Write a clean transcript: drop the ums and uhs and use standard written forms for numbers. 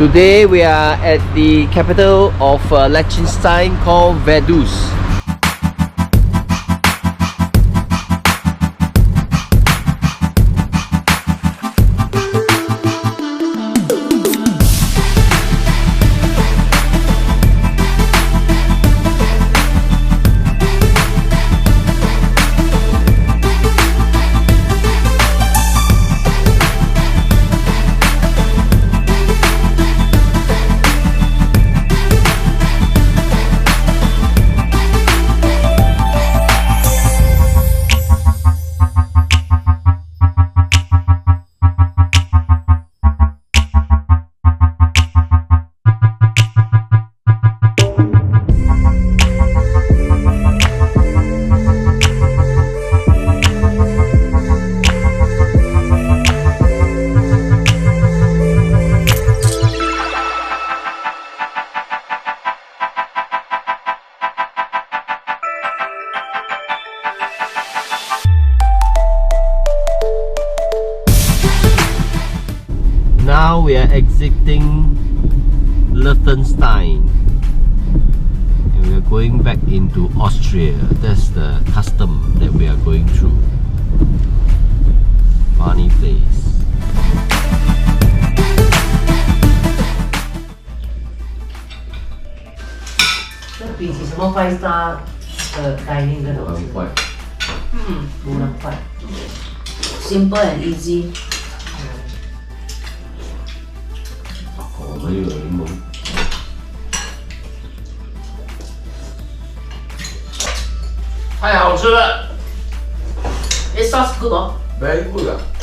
Today we are at the capital of Liechtenstein called Vaduz. Now we are exiting Liechtenstein and we are going back into Austria. That's the custom that we are going through. Funny place. 这比起什么5 star 的概念跟东西，快，不能快 ，simple and easy。 我们又有柠檬，太好吃了！It sounds good 哦。 very good 啊。